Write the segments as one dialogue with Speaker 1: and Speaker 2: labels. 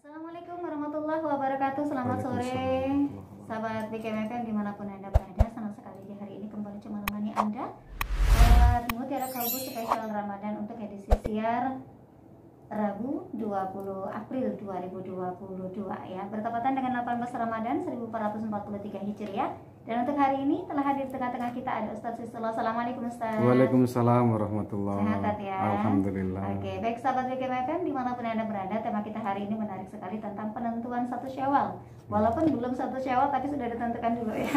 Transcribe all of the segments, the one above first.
Speaker 1: Assalamualaikum warahmatullahi wabarakatuh. Selamat sore sahabat BKMFM dimanapun Anda berada. Senang sekali di hari ini kembali cuma menemani Anda Mutiara Kalbu spesial Ramadan untuk edisi siar Rabu 20 April 2022 ya, bertepatan dengan 18 Ramadan 1443 Hijriah. Dan untuk hari ini telah hadir tengah-tengah kita ada Ustadz Sisula. Assalamualaikum Ustadz.
Speaker 2: Waalaikumsalam warahmatullahi
Speaker 1: wabarakatuh. Sehat ya?
Speaker 2: Alhamdulillah.
Speaker 1: Oke, baik sahabat BKMFM dimanapun Anda berada, tema kita hari ini menarik sekali tentang penentuan satu Syawal. Walaupun belum satu Syawal tapi sudah ditentukan dulu ya.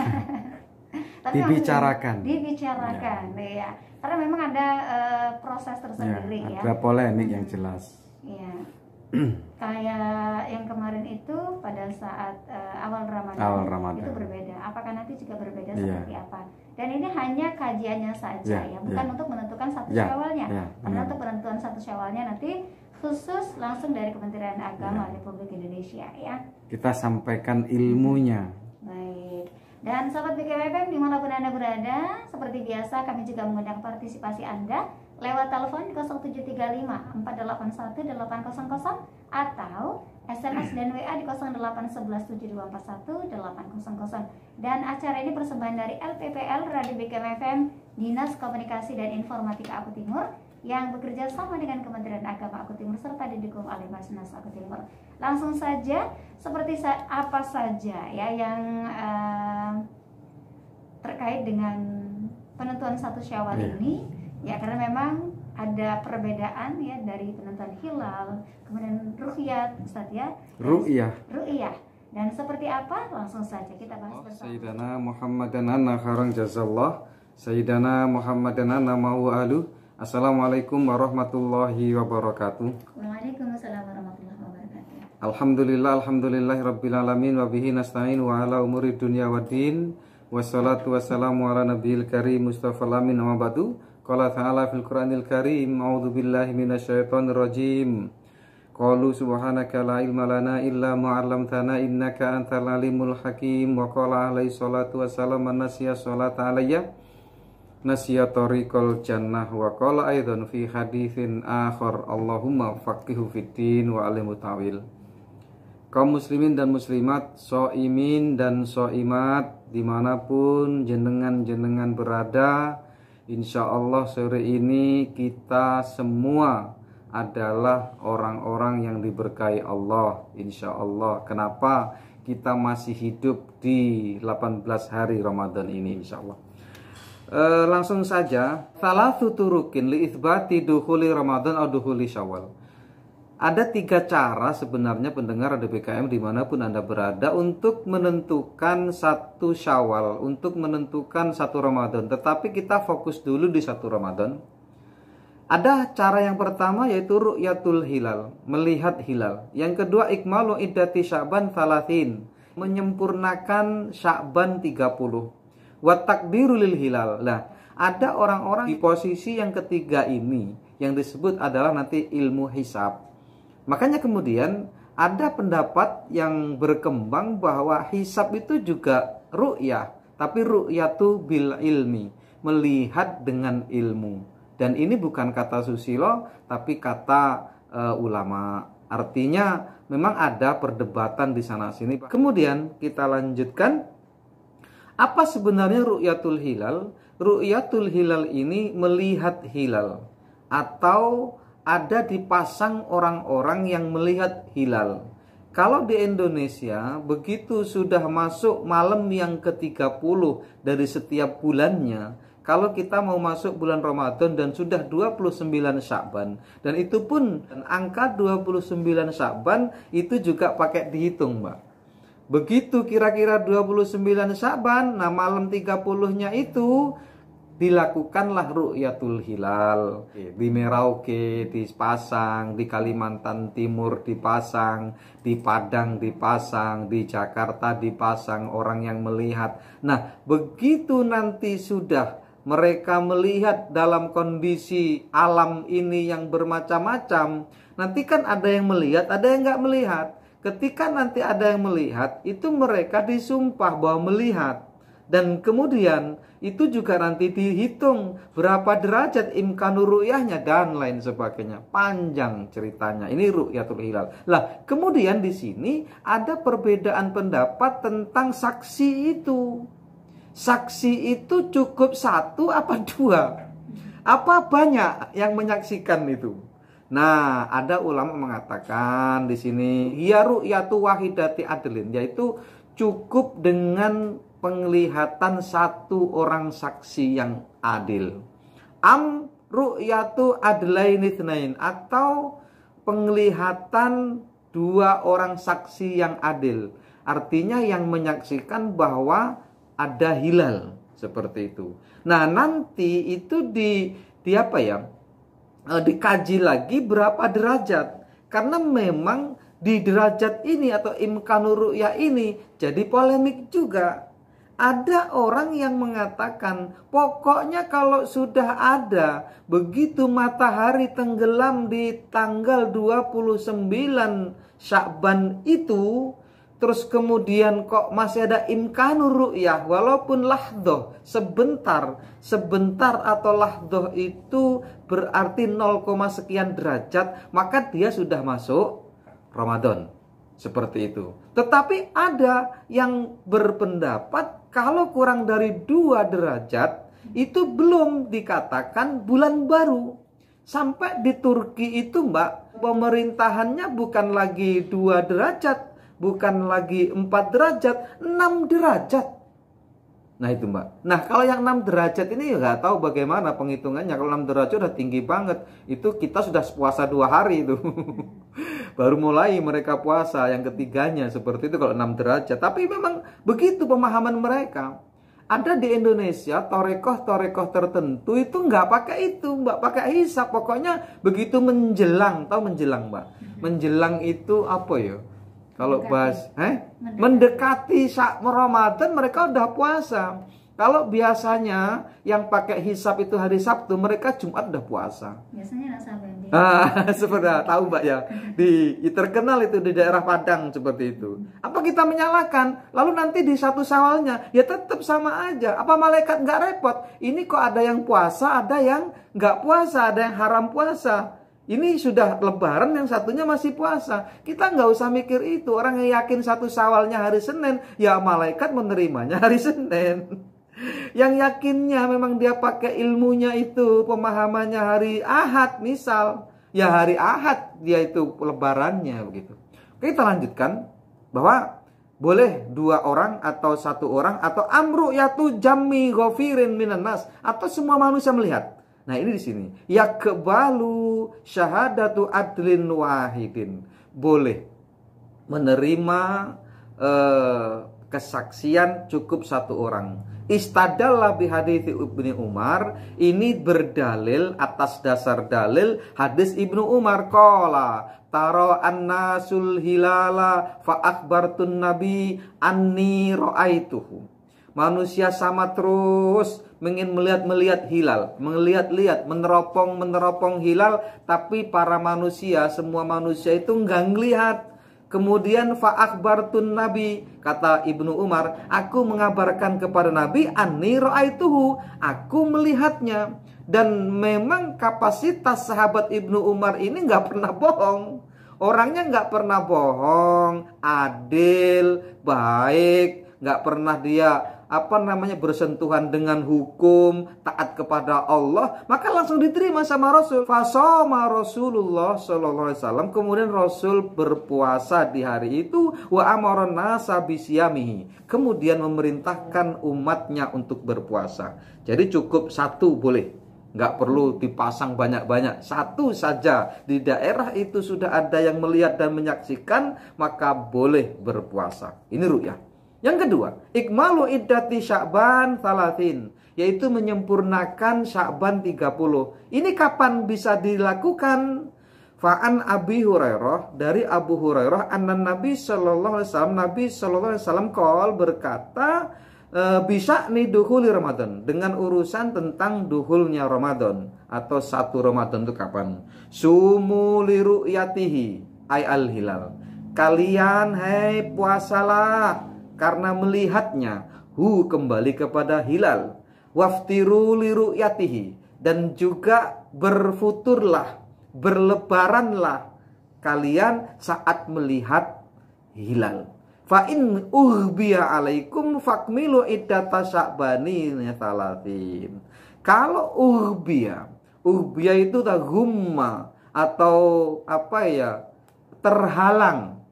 Speaker 1: Tapi
Speaker 2: dibicarakan
Speaker 1: ya. Karena memang ada proses tersendiri ya.
Speaker 2: Ada polemik yang jelas.
Speaker 1: Iya. Kayak yang kemarin itu pada saat awal Ramadan itu berbeda. Apakah nanti juga berbeda seperti apa? Dan ini hanya kajiannya saja ya, bukan untuk menentukan satu Syawalnya. Karena untuk penentuan satu Syawalnya nanti khusus langsung dari Kementerian Agama Republik Indonesia ya. Kita sampaikan ilmunya. Baik. Dan sahabat BKMFM dimanapun Anda berada, seperti biasa kami juga mengundang partisipasi Anda lewat telepon 0735 481 800 atau SMS dan WA di 0811 7241 800. Dan acara ini persembahan dari LPPL Radio BKMFM, Dinas Komunikasi dan Informatika Aku Timur, yang bekerja sama dengan Kementerian Agama Aku Timur serta didukung oleh Basnas Aku Timur. Langsung saja, seperti apa saja ya yang terkait dengan penentuan satu Syawal ini ya, karena memang ada perbedaan ya dari penentuan hilal, kemudian ru'yat, Ustaz ya. Ru'yah. Dan seperti apa? Langsung saja kita bahas bersama.
Speaker 2: Sayyidana Muhammadan anna kharang jazallah, Sayyidana Muhammadan anna ma'u alu. Assalamualaikum warahmatullahi wabarakatuh.
Speaker 1: Waalaikumsalam warahmatullahi wabarakatuh.
Speaker 2: Alhamdulillahi rabbil alamin wa bihi nasta'in wa ala umuri dunya waddin. Wassalatu wassalamu ala nabiyil karim Mustafa al-amin wa ba'du. Qala ta'ala fil Qur'anil Karim, a'udzu billahi minasyaitonir rajim. Qalu subhanaka la ilma lana illa ma 'allamtana innaka antal alimul hakim. Wa qala alaihi salatu wassalam man nasiya sholata alayya nasiya tariqal jannah. Wa qala aidan fi haditsin akhar Allahumma faqihu fiddin wa alimhu ta'wil. Kaum muslimin dan muslimat, shaimin dan shaimat dimanapun jenengan berada, insya Allah sore ini kita semua adalah orang-orang yang diberkahi Allah, insya Allah. Kenapa kita masih hidup di 18 hari Ramadan ini, insya Allah. Langsung saja, salatsu turukin li itsbati dukhuli Ramadan atau dukhuli Syawal. Ada 3 cara sebenarnya pendengar Radio BKM dimanapun Anda berada untuk menentukan satu Syawal, untuk menentukan satu Ramadan. Tetapi kita fokus dulu di satu Ramadan. Ada cara yang pertama yaitu ru'yatul hilal, melihat hilal. Yang kedua ikmalu iddati Sya'ban 30, menyempurnakan Sya'ban 30. Wa takdiru lil hilal. Nah, ada orang-orang di posisi yang ketiga ini yang disebut adalah nanti ilmu hisab. Makanya kemudian ada pendapat yang berkembang bahwa hisab itu juga ru'yah, tapi ru'yatu bil ilmi, melihat dengan ilmu. Dan ini bukan kata Susilo, tapi kata ulama. Artinya memang ada perdebatan di sana sini. Kemudian kita lanjutkan, apa sebenarnya ru'yatul hilal? Ru'yatul hilal ini melihat hilal, atau ada dipasang orang-orang yang melihat hilal. Kalau di Indonesia, begitu sudah masuk malam yang ke-30 dari setiap bulannya, kalau kita mau masuk bulan Ramadan dan sudah 29 Sya'ban, dan itu pun angka 29 Sya'ban itu juga pakai dihitung, Mbak. Begitu kira-kira 29 Sya'ban, nah malam 30-nya itu dilakukanlah ru'yatul hilal. Di Merauke dipasang, di Kalimantan Timur dipasang, di Padang dipasang, di Jakarta dipasang orang yang melihat. Nah, begitu nanti sudah mereka melihat dalam kondisi alam ini yang bermacam-macam, nanti kan ada yang melihat, ada yang nggak melihat. Ketika nanti ada yang melihat, itu mereka disumpah bahwa melihat. Dan kemudian itu juga nanti dihitung berapa derajat imkanu ru'yahnya dan lain sebagainya. Panjang ceritanya. Ini ru'yatul hilal. Lah, kemudian di sini ada perbedaan pendapat tentang saksi itu. Saksi itu cukup 1 apa 2? Apa banyak yang menyaksikan itu? Nah, ada ulama mengatakan di sini ya ru'yatu wahidati adlin, yaitu cukup dengan penglihatan 1 orang saksi yang adil. Am ru'yatu adlaini tsnain, atau penglihatan 2 orang saksi yang adil. Artinya yang menyaksikan bahwa ada hilal seperti itu. Nah, nanti itu dikaji lagi berapa derajat. Karena memang di derajat ini atau imkanu ru'yah ini jadi polemik juga. Ada orang yang mengatakan pokoknya kalau sudah ada begitu matahari tenggelam di tanggal 29 Sya'ban itu, terus kemudian kok masih ada imkanu ru'yah walaupun lahdoh, sebentar atau lahdoh itu berarti 0, sekian derajat, maka dia sudah masuk Ramadan. Seperti itu. Tetapi ada yang berpendapat kalau kurang dari 2 derajat itu belum dikatakan bulan baru. Sampai di Turki itu, Mbak, pemerintahannya bukan lagi 2 derajat, bukan lagi 4 derajat, 6 derajat. Nah itu, Mbak. Nah kalau yang 6 derajat ini nggak tahu bagaimana penghitungannya. Kalau 6 derajat udah tinggi banget. Itu kita sudah puasa 2 hari itu. Baru mulai mereka puasa yang ketiganya seperti itu kalau 6 derajat. Tapi memang begitu pemahaman mereka. Ada di Indonesia torekoh tertentu itu nggak pakai itu, Mbak, pakai hisab. Pokoknya begitu menjelang, tahu menjelang, Mbak? Menjelang itu apa ya? Kalau mendekati Ramadan mereka udah puasa. Kalau biasanya yang pakai hisab itu hari Sabtu, mereka Jumat udah puasa.
Speaker 1: Biasanya Nasabandi.
Speaker 2: Seperti tahu, Mbak ya. Terkenal itu di daerah Padang seperti itu. Apa kita menyalahkan? Lalu nanti di 1 Syawalnya ya tetap sama aja. Apa malaikat nggak repot? Ini kok ada yang puasa, ada yang nggak puasa, ada yang haram puasa. Ini sudah lebaran, yang satunya masih puasa. Kita nggak usah mikir itu. Orang yang yakin 1 Syawalnya hari Senin, ya malaikat menerimanya hari Senin. Yang yakinnya memang dia pakai ilmunya itu, pemahamannya hari Ahad misal, ya hari Ahad dia itu lebarannya begitu. Oke, kita lanjutkan bahwa boleh 2 orang atau 1 orang atau amru yatu jammi ghafirin minan nas, atau semua manusia melihat. Nah ini di sini yakbalu syahadatu adlin wahidin, boleh menerima kesaksian cukup 1 orang. Istadalla bihadithi Ibnu Umar, ini berdalil atas dasar dalil hadis Ibnu Umar qala taro annasul hilala fa akhbartun nabi anni ra'aituhu. Manusia sama terus ingin melihat hilal, melihat-lihat, meneropong hilal, tapi para manusia, semua manusia itu enggak ngelihat. Kemudian fa akhbartun nabi, kata Ibnu Umar, aku mengabarkan kepada Nabi anni ra'aituhu, aku melihatnya. Dan memang kapasitas sahabat Ibnu Umar ini nggak pernah bohong. Orangnya nggak pernah bohong, adil, baik, nggak pernah dia bersentuhan dengan hukum, taat kepada Allah, maka langsung diterima sama Rasul. Fasoma Rasulullah sallallahu alaihi wasallam, kemudian Rasul berpuasa di hari itu, wa amaron nasa bisyamihi, kemudian memerintahkan umatnya untuk berpuasa. Jadi cukup 1 boleh, nggak perlu dipasang banyak-banyak, 1 saja. Di daerah itu sudah ada yang melihat dan menyaksikan, maka boleh berpuasa. Ini ru'yah. Yang kedua, ikmalu iddati Sya'ban 30, yaitu menyempurnakan Sya'ban 30. Ini kapan bisa dilakukan? Fa'an Abi Hurairah, dari Abu Hurairah, anna Nabi sallallahu alaihi wasallam qol, berkata, bisa nih duhuli Ramadan, dengan urusan tentang duhulnya Ramadan atau 1 Ramadan itu kapan? Sumu li ru'yatihi ay al hilal. Kalian puasalah karena melihatnya, kembali kepada hilal. waftiru li ru'yatihi, dan juga berfuturlah, berlebaranlah kalian saat melihat hilal. Fa in uhbiya alaikum fakmilu iddata sya'bani salatin. Kalau uhbiya itu gumma atau apa ya, terhalang.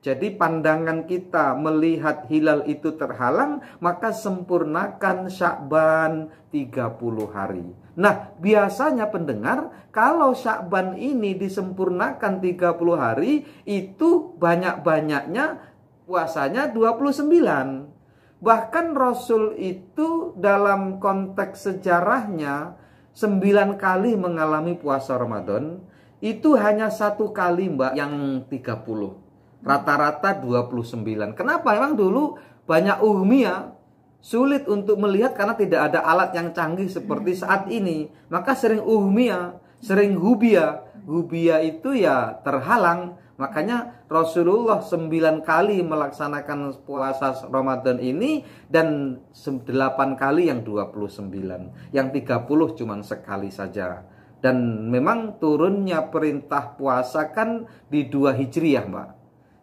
Speaker 2: Jadi pandangan kita melihat hilal itu terhalang, maka sempurnakan Sya'ban 30 hari. Nah, biasanya pendengar, kalau Sya'ban ini disempurnakan 30 hari, itu banyak-banyaknya puasanya 29. Bahkan Rasul itu dalam konteks sejarahnya 9 kali mengalami puasa Ramadan. Itu hanya 1 kali Mbak yang 30. Rata-rata 29. Kenapa? Memang dulu banyak ummiah, sulit untuk melihat karena tidak ada alat yang canggih seperti saat ini. Maka sering ummiah, sering hubia. Hubia itu ya terhalang. Makanya Rasulullah 9 kali melaksanakan puasa Ramadan ini, dan 8 kali yang 29. Yang 30 cuma sekali saja. Dan memang turunnya perintah puasa kan di 2 Hijriah Mbak.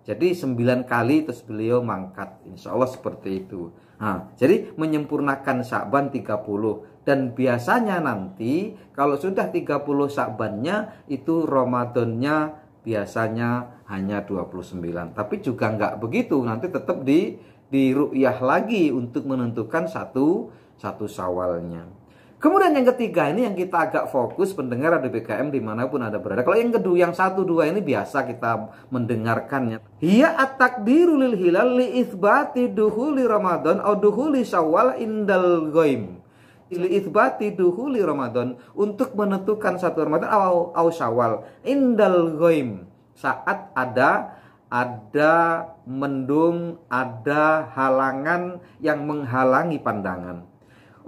Speaker 2: Jadi 9 kali terus beliau mangkat. Insya Allah seperti itu. Nah, jadi menyempurnakan Sya'ban 30. Dan biasanya nanti kalau sudah 30 Sya'bannya, itu Ramadannya biasanya hanya 29. Tapi juga nggak begitu. Nanti tetap di ru'yah lagi untuk menentukan satu Syawalnya. Kemudian yang ketiga ini yang kita agak fokus pendengar Radio BKM dimanapun Anda berada. Kalau yang kedua, yang 1, 2 ini biasa kita mendengarkannya. Hiya at-takdiru lil hilal li itsbati duhuli Ramadan au duhuli Syawal indal ghaim. Li itsbati duhuli Ramadan, untuk menentukan 1 Ramadan au Syawal indal ghaim, saat ada mendung, ada halangan yang menghalangi pandangan.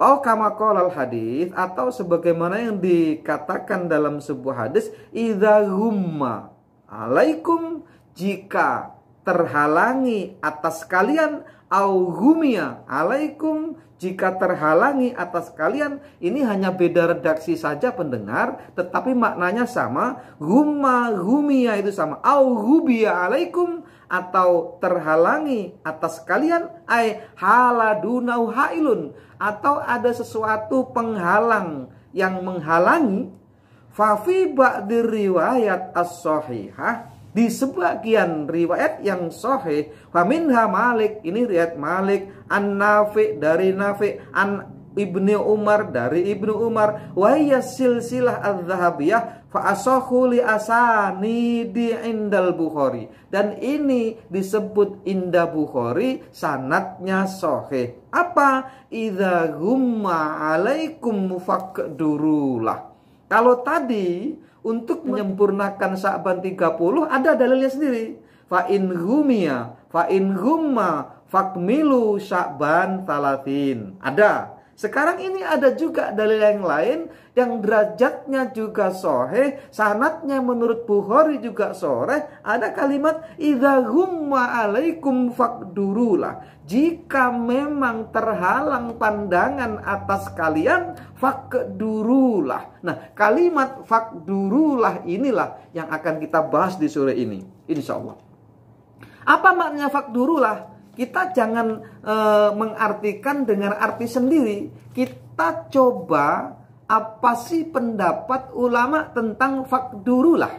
Speaker 2: Oh, kama qolal hadis, atau sebagaimana yang dikatakan dalam sebuah hadis, idza humma alaikum, jika terhalangi atas kalian, au humia alaikum, jika terhalangi atas kalian. Ini hanya beda redaksi saja pendengar, tetapi maknanya sama. Humma, humia itu sama. Au hubiya alaikum, atau terhalangi atas kalian, ai haladunau hailun, atau ada sesuatu penghalang yang menghalangi. Fa fi ba'dir riwayat as-sahihah, di sebagian riwayat yang sahih, fa minha Malik, ini riwayat Malik, an Nafi, dari Nafi, an Ibnu Umar, dari Ibnu Umar, wa hiya silsilah adz-dzahabiyah fa asahhu li asanidi indal Bukhari, dan ini disebut inda Bukhari, sanadnya sahih. Apa? Idza gumma alaikum faqdurulah. Kalau tadi untuk menyempurnakan Sya'ban 30 ada dalilnya sendiri. Fa in gumma fakmilu Sya'ban 30. Ada. Sekarang ini ada juga dalil yang lain yang derajatnya juga sahih, sanadnya menurut Bukhari juga sahih. Ada kalimat idza gumma alaikum faqdurulah. Jika memang terhalang pandangan atas kalian, faqdurulah. Nah, kalimat faqdurulah inilah yang akan kita bahas di sore ini, insyaallah. Apa maknanya faqdurulah? Kita jangan mengartikan dengan arti sendiri. Kita coba apa sih pendapat ulama tentang faqdurulah.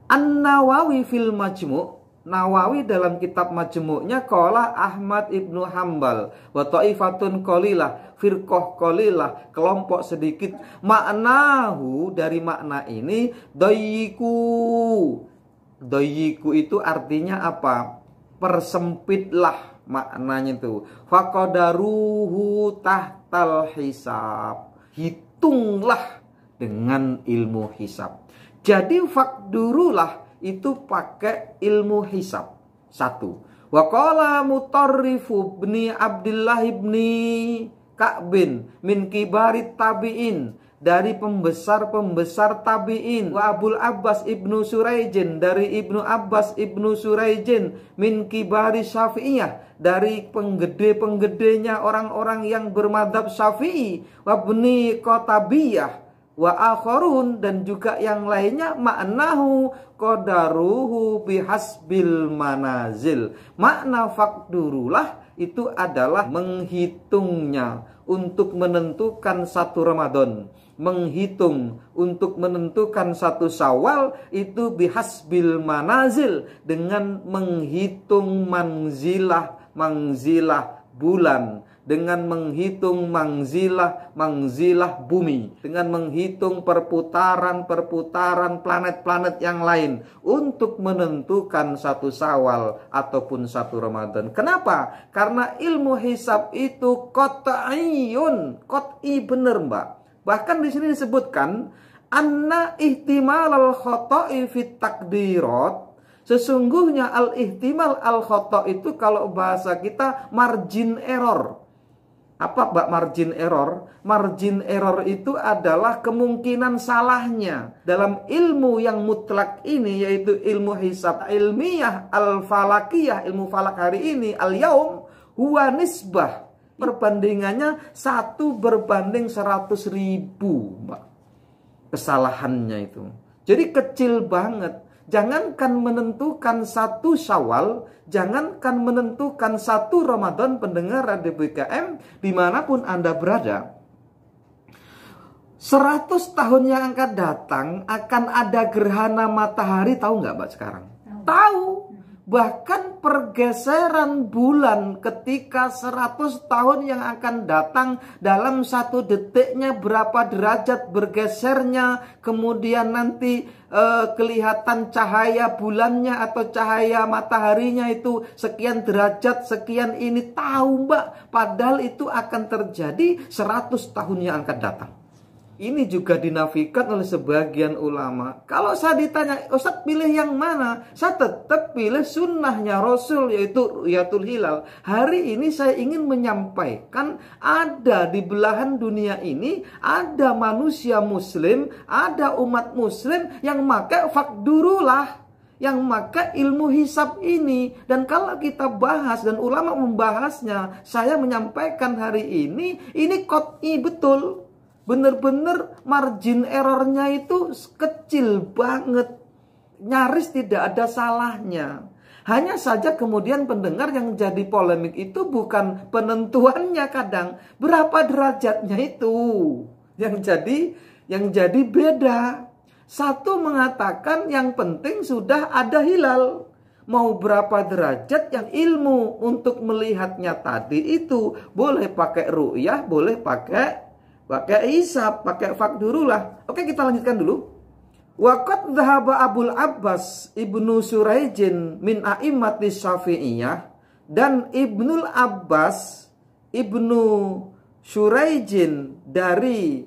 Speaker 2: An-Nawawi fil Majmu', Nawawi dalam kitab Majmu'nya, qala Ahmad ibnu Hambal wa ta'ifatun qalilah, firqah qalilah, kelompok sedikit, maknahu, dari makna ini, dayiku itu artinya apa? Persempitlah, maknanya itu. Faqadaruhu tahtal hisab, hitunglah dengan ilmu hisab. Jadi faqdurulah itu pakai ilmu hisab. 1. Wa qala Mutarrif ibni Abdullah ibni Ka'bin min kibarit tabi'in, dari pembesar-pembesar tabi'in. Wa Abul Abbas ibnu Suraijin, dari Ibnu Abbas ibnu Suraijin. Min kibari Syafi'iyah, dari penggede-penggedenya orang-orang yang bermadhab Syafi'i. Wa bni Qatabiyah wa akharun, dan juga yang lainnya. Maknahu qadaruhu bihasbil manazil. Makna fakdurulah itu adalah menghitungnya untuk menentukan satu Ramadan, menghitung untuk menentukan satu Syawal itu bihasbil manazil, dengan menghitung manzilah bulan, dengan menghitung manzilah bumi, dengan menghitung perputaran planet-planet yang lain untuk menentukan satu Syawal ataupun satu Ramadan. Kenapa? Karena ilmu hisab itu qat'iyun, qat'i, bener Mbak. Bahkan di sini disebutkan anna ihtimal al-khata'i fit takdirat. Sesungguhnya al-ihtimal al-khata' itu kalau bahasa kita margin error. Apa Mbak margin error? Margin error itu adalah kemungkinan salahnya. Dalam ilmu yang mutlak ini, yaitu ilmu hisab ilmiah al-falakiyah, ilmu falak hari ini, al-yaum, huwa nisbah. Perbandingannya 1 berbanding 100.000 Mbak. Kesalahannya itu. Jadi kecil banget. Jangankan menentukan satu Syawal, jangankan menentukan satu Ramadan, pendengar Radio BKM dimanapun Anda berada. 100 tahun yang akan datang akan ada gerhana matahari, tahu nggak Mbak sekarang? Tahu. Bahkan pergeseran bulan ketika 100 tahun yang akan datang, dalam 1 detiknya berapa derajat bergesernya, kemudian nanti kelihatan cahaya bulannya atau cahaya mataharinya itu sekian derajat, sekian ini, tahu Mbak. Padahal itu akan terjadi 100 tahun yang akan datang. Ini juga dinafikan oleh sebagian ulama. Kalau saya ditanya, Ustaz pilih yang mana? Saya tetap pilih sunnahnya Rasul, yaitu Ru'yatul Hilal. Hari ini saya ingin menyampaikan, ada di belahan dunia ini, ada manusia muslim, ada umat muslim yang pakai fakdurulah, yang maka ilmu hisab ini. Dan kalau kita bahas dan ulama membahasnya, saya menyampaikan hari ini qat'i betul. Benar-benar margin errornya itu kecil banget, nyaris tidak ada salahnya. Hanya saja kemudian pendengar yang jadi polemik itu bukan penentuannya, kadang berapa derajatnya itu yang jadi beda. Satu mengatakan yang penting sudah ada hilal. Mau berapa derajat, yang ilmu untuk melihatnya tadi itu boleh pakai ru'yah, boleh pakai hisab, pakai fakdurulah. Oke, kita lanjutkan dulu. Waqad dhahaba Abul Abbas ibnu Suraijin min a'immatis Syafi'iyah, dan Ibnul Abbas ibnu Suraijin dari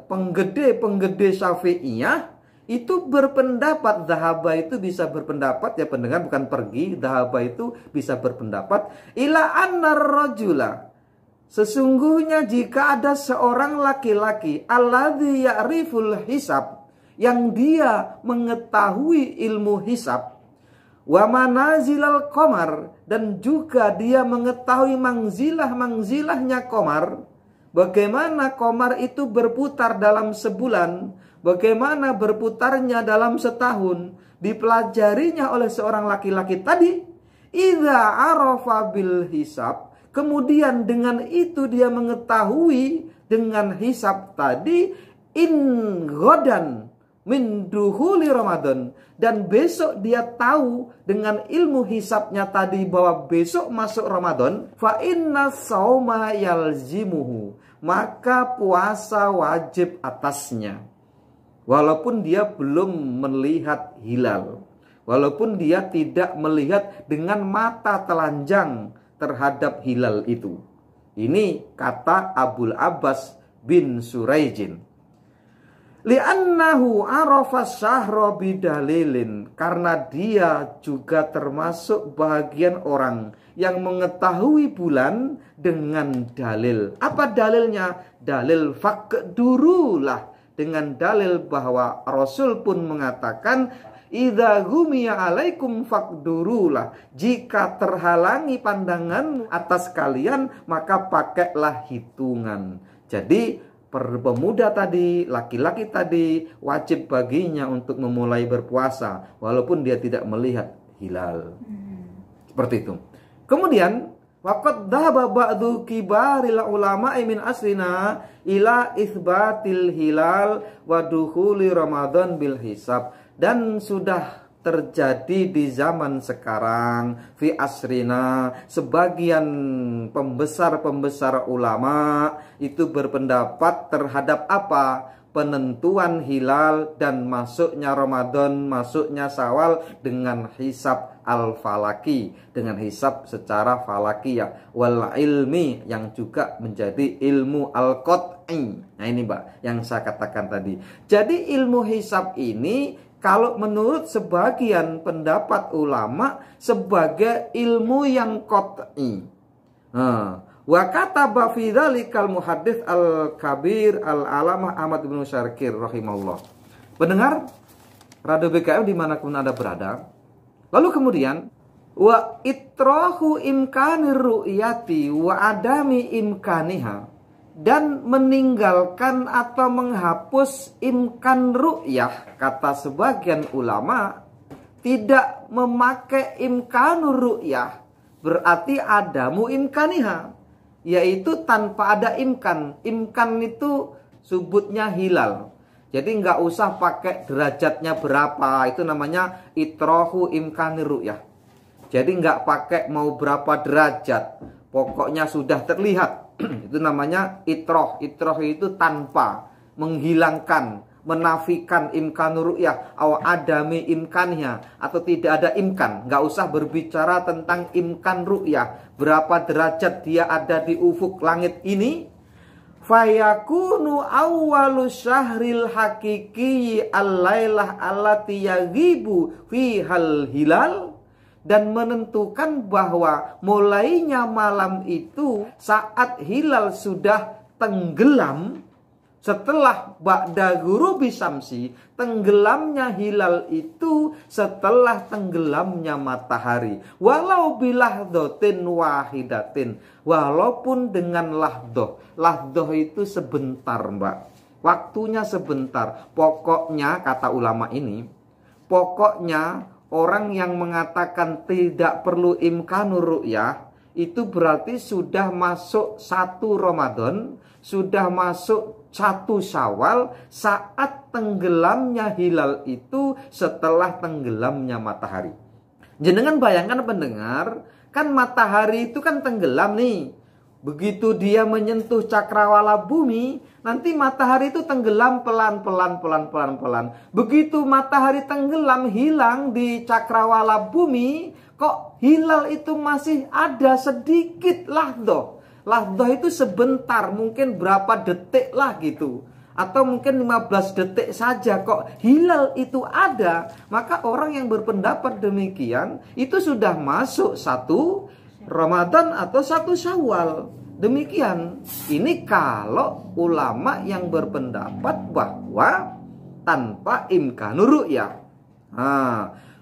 Speaker 2: penggede Syafi'iyah itu berpendapat. Dhahaba itu bisa berpendapat ya pendengar, bukan pergi. Dhahaba itu bisa berpendapat ila annar rajula, sesungguhnya jika ada seorang laki-laki alladzi ya'riful hisab, yang dia mengetahui ilmu hisab, wa manazilal qamar, dan juga dia mengetahui mangzilahnya qamar, bagaimana qamar itu berputar dalam sebulan, bagaimana berputarnya dalam setahun, dipelajarinya oleh seorang laki-laki tadi. Idza arafa bil hisab, kemudian dengan itu dia mengetahui dengan hisab tadi, in ghadan min duhuli Ramadan, dan besok dia tahu dengan ilmu hisabnya tadi bahwa besok masuk Ramadan, fa inna shauma yalzimuhu, maka puasa wajib atasnya. Walaupun dia belum melihat hilal, walaupun dia tidak melihat dengan mata telanjang terhadap hilal itu. Ini kata Abul Abbas bin Suraijin. Li'annahu arafa syahra bidalilin, karena dia juga termasuk bagian orang yang mengetahui bulan dengan dalil. Apa dalilnya? Dalil faqdurulah, dengan dalil bahwa Rasul pun mengatakan idza ghumiya alaikum faqdurulah, jika terhalangi pandangan atas kalian maka pakailah hitungan. Jadi pemuda tadi, laki-laki tadi, wajib baginya untuk memulai berpuasa walaupun dia tidak melihat hilal. Seperti itu. Kemudian waqad dhahaba ba'du kibaril ulama'i min asrina ila itsbatil hilal wa dukhuli Ramadan bil hisab. Dan sudah terjadi di zaman sekarang, fi asrina, sebagian pembesar-pembesar ulama itu berpendapat terhadap apa? Penentuan hilal dan masuknya Ramadan, masuknya Syawal dengan hisab al-falaki, dengan hisab secara falakiyah, wal ilmi, yang juga menjadi ilmu al-qat'i. Nah ini Mbak yang saya katakan tadi. Jadi ilmu hisab ini kalau menurut sebagian pendapat ulama sebagai ilmu yang qat'i. Wa kataba fi dzalikal muhaddits al-kabir al-alamah Ahmad bin Syarkir rahimahullah. Pendengar Radio BKM dimanapun Anda berada. Lalu kemudian wa itrahu imkanir ru'yati wa adami imkaniha, dan meninggalkan atau menghapus imkan ru'yah, kata sebagian ulama tidak memakai imkanur ru'yah berarti adamu imkaniha, yaitu tanpa ada imkan. Imkan itu subutnya hilal, jadi nggak usah pakai derajatnya berapa, itu namanya itrahu imkanir ru'yah. Jadi nggak pakai mau berapa derajat, pokoknya sudah terlihat. Itu namanya itroh. Itroh itu tanpa, menghilangkan, menafikan imkanur ru'yah, aw adami imkannya, atau tidak ada imkan. Nggak usah berbicara tentang imkan ru'yah, berapa derajat dia ada di ufuk langit ini. Fayakunu awwalu syahril hakiki al-lailah allati yaghibu fihal hilal, dan menentukan bahwa mulainya malam itu saat hilal sudah tenggelam, setelah ba'da ghurubi syamsi, tenggelamnya hilal itu setelah tenggelamnya matahari, walau bilahdotin wahidatin, walaupun dengan lahdoh. Lahdoh itu sebentar Mbak, waktunya sebentar. Pokoknya kata ulama ini, pokoknya orang yang mengatakan tidak perlu imkanur ru'yah itu berarti sudah masuk 1 Ramadan, sudah masuk 1 Syawal saat tenggelamnya hilal itu setelah tenggelamnya matahari. Jenengan bayangkan pendengar, kan matahari itu kan tenggelam nih. Begitu dia menyentuh cakrawala bumi, nanti matahari itu tenggelam pelan-pelan. Begitu matahari tenggelam, hilang di cakrawala bumi, kok hilal itu masih ada sedikit lahdoh. Lahdoh itu sebentar, mungkin berapa detik lah gitu. Atau mungkin 15 detik saja kok hilal itu ada. Maka orang yang berpendapat demikian, itu sudah masuk 1 Ramadan atau 1 Syawal. Demikian. Ini kalau ulama yang berpendapat bahwa tanpa imkanur ru'yah.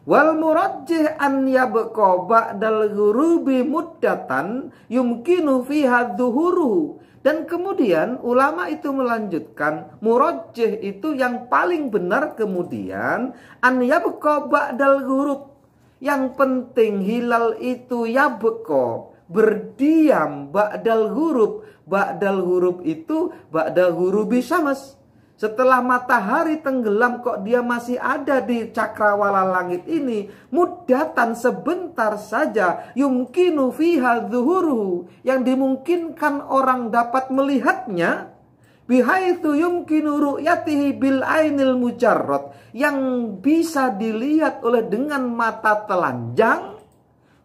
Speaker 2: Wal murajjih an yabqa ba'dal ghurubi muddatan yumkinu fiha dhuhuruhu. Dan kemudian ulama itu melanjutkan, murajjih itu yang paling benar kemudian an yabqa ba'dal ghurub. Yang penting hilal itu yabqa, berdiam, ba'dal ghurub. Ba'dal ghurub itu ba'da ghurubi syams. Setelah matahari tenggelam kok dia masih ada di cakrawala langit ini, muddatan sebentar saja, yumkinu fiha dhuhuruhu, yang dimungkinkan orang dapat melihatnya, bihaitsu yumkinu ru'yatihi bil ainil mujarrad, yang bisa dilihat oleh dengan mata telanjang.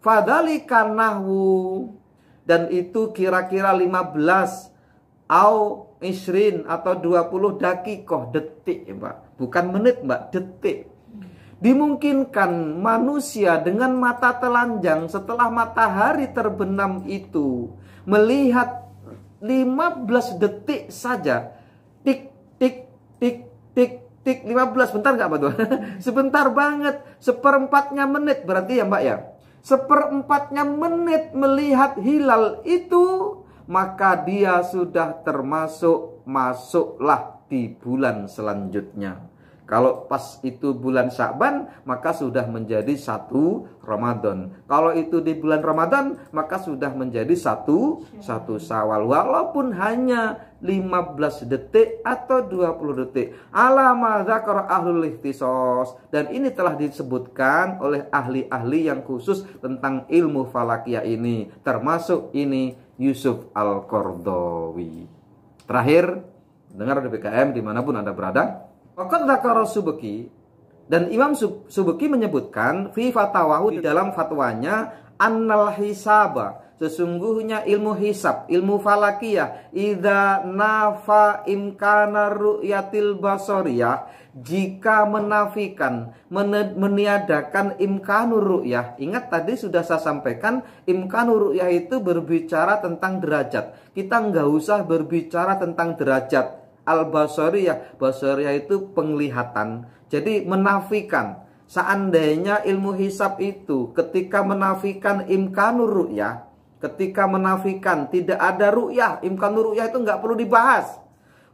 Speaker 2: Fadzalika nahwu, dan itu kira-kira 15 au isrin atau 20 dakikoh, detik Mbak. Bukan menit Mbak, detik. Dimungkinkan manusia dengan mata telanjang setelah matahari terbenam itu melihat 15 detik saja. Tik, tik, tik, tik, tik. 15, bentar nggak Mbak tuh? Sebentar banget. Seperempatnya menit berarti ya Mbak ya. Seperempatnya menit melihat hilal itu, maka dia sudah masuklah di bulan selanjutnya. Kalau pas itu bulan Sya'ban, maka sudah menjadi 1 Ramadan. Kalau itu di bulan Ramadan, maka sudah menjadi 1 Syawal. Walaupun hanya 15 detik atau 20 detik. Alama dzakara ahlul ikhtisos. Dan ini telah disebutkan oleh ahli-ahli yang khusus tentang ilmu falakiyah ini. Termasuk ini Yusuf Al-Qaradawi. Terakhir, dengar di PKM dimanapun Anda berada. Waqad dzakara Subki, dan Imam Subki menyebutkan fi fatawahu, di dalam fatwanya, annal hisaba, sesungguhnya ilmu hisab, ilmu falakiyah, idza nafa imkana ru'yatil basariyah, jika menafikan, meniadakan imkanur ru'yah. Ingat tadi sudah saya sampaikan, imkanur ru'yah itu berbicara tentang derajat. Kita nggak usah berbicara tentang derajat. Al-basariyah, basariyah itu penglihatan. Jadi menafikan. Seandainya ilmu hisab itu ketika menafikan imkanur ru'yah, ketika menafikan tidak ada ru'yah, imkanur ru'yah itu nggak perlu dibahas.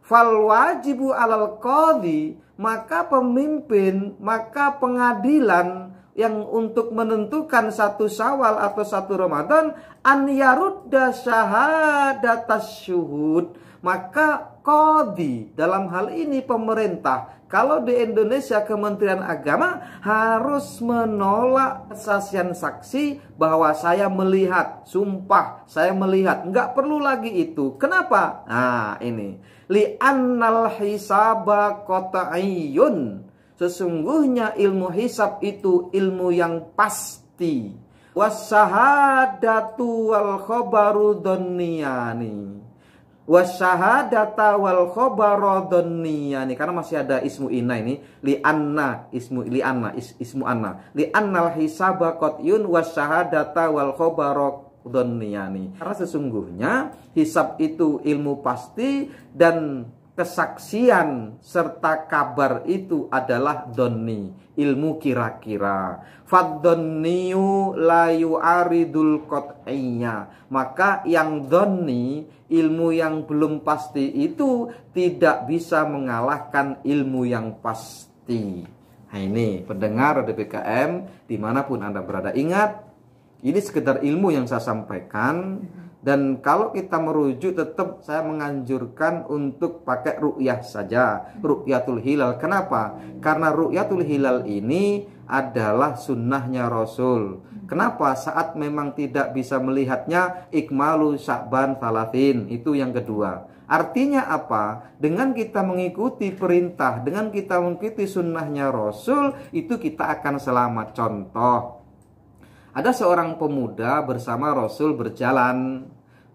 Speaker 2: Fal wajibu alal qadhi, maka pemimpin, maka pengadilan yang untuk menentukan 1 Syawal atau 1 Ramadan, an yarudda syahadatas syuhud, maka qadhi, dalam hal ini pemerintah, kalau di Indonesia Kementerian Agama, harus menolak kesaksian saksi bahwa saya melihat, sumpah saya melihat. Nggak perlu lagi itu. Kenapa? Nah ini, li'annal hisaba qat'iyyun, sesungguhnya ilmu hisab itu ilmu yang pasti. Wasyahadatu wal khabaru dhanniyani, wasyahadata wal khabaru dhanniyani, karena masih ada ismu inna ini, ismu anna, li annal hisaba qat'iyun wasyahadata wal khabaru dhanniyani, karena sesungguhnya hisab itu ilmu pasti dan kesaksian serta kabar itu adalah dhanni, ilmu kira-kira. Fadhanniyu la yu'aridul qat'iyya, maka yang dhanni, ilmu yang belum pasti itu tidak bisa mengalahkan ilmu yang pasti. Nah ini pendengar DPKM dimanapun Anda berada, ingat, ini sekedar ilmu yang saya sampaikan. Dan kalau kita merujuk, tetap saya menganjurkan untuk pakai ru'yah saja, ru'yatul hilal. Kenapa? Karena ru'yatul hilal ini adalah sunnahnya Rasul. Kenapa? Saat memang tidak bisa melihatnya, ikmalu Sya'ban thalathin, itu yang kedua. Artinya apa? Dengan kita mengikuti perintah, dengan kita mengikuti sunnahnya Rasul, itu kita akan selamat. Contoh, ada seorang pemuda bersama Rasul berjalan.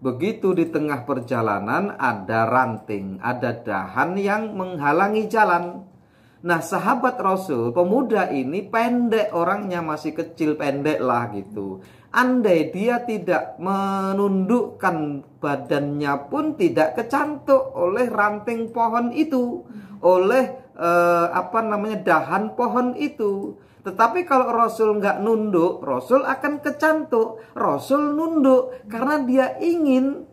Speaker 2: Begitu di tengah perjalanan ada ranting, ada dahan yang menghalangi jalan. Nah, sahabat Rasul, pemuda ini pendek, orangnya masih kecil, pendek lah gitu. Andai dia tidak menundukkan badannya pun tidak kecantuk oleh ranting pohon itu, oleh dahan pohon itu. Tetapi kalau Rasul nggak nunduk, Rasul akan kecantuk. Rasul nunduk karena dia ingin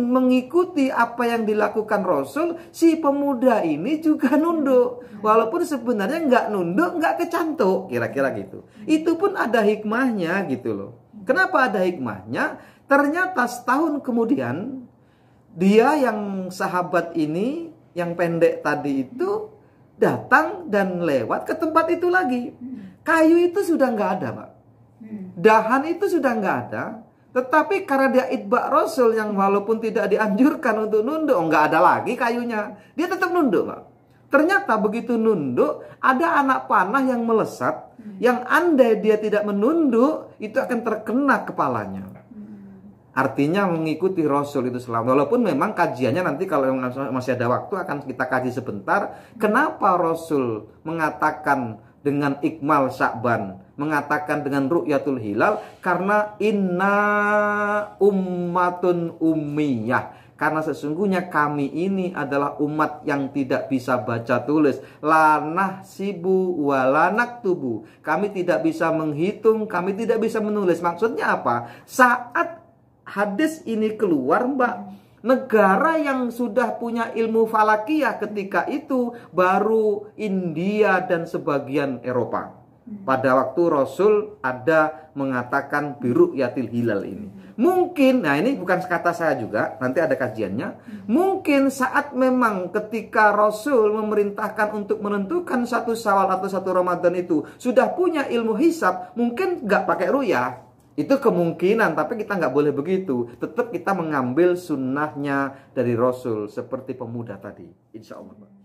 Speaker 2: mengikuti apa yang dilakukan Rasul. Si pemuda ini juga nunduk, walaupun sebenarnya nggak nunduk, nggak kecantuk, kira-kira gitu. Itu pun ada hikmahnya gitu loh. Kenapa ada hikmahnya? Ternyata setahun kemudian, dia yang sahabat ini, yang pendek tadi itu, datang dan lewat ke tempat itu lagi. Kayu itu sudah nggak ada, Pak. Dahan itu sudah nggak ada. Tetapi karena dia itba Rasul yang walaupun tidak dianjurkan untuk nunduk, nggak ada lagi kayunya, dia tetap nunduk, Pak. Ternyata begitu nunduk, ada anak panah yang melesat, yang andai dia tidak menunduk, itu akan terkena kepalanya. Artinya mengikuti Rasul itu selalu. Walaupun memang kajiannya nanti kalau masih ada waktu akan kita kaji sebentar. Kenapa Rasul mengatakan dengan ikmal Sya'ban, mengatakan dengan ru'yatul hilal? Karena inna ummatun ummiyah. Karena sesungguhnya kami ini adalah umat yang tidak bisa baca tulis. La nahsibu wa la naktubu. Kami tidak bisa menghitung, kami tidak bisa menulis. Maksudnya apa? Saat hadis ini keluar, Mbak, negara yang sudah punya ilmu falakiyah ketika itu baru India dan sebagian Eropa. Pada waktu Rasul ada mengatakan biru'yatil hilal ini. Mungkin, nah ini bukan kata saya juga, nanti ada kajiannya. Mungkin saat memang ketika Rasul memerintahkan untuk menentukan satu Syawal atau satu Ramadan itu sudah punya ilmu hisab, mungkin nggak pakai ru'yah. Itu kemungkinan, tapi kita nggak boleh begitu. Tetap kita mengambil sunnahnya dari Rasul seperti pemuda tadi, insya Allah.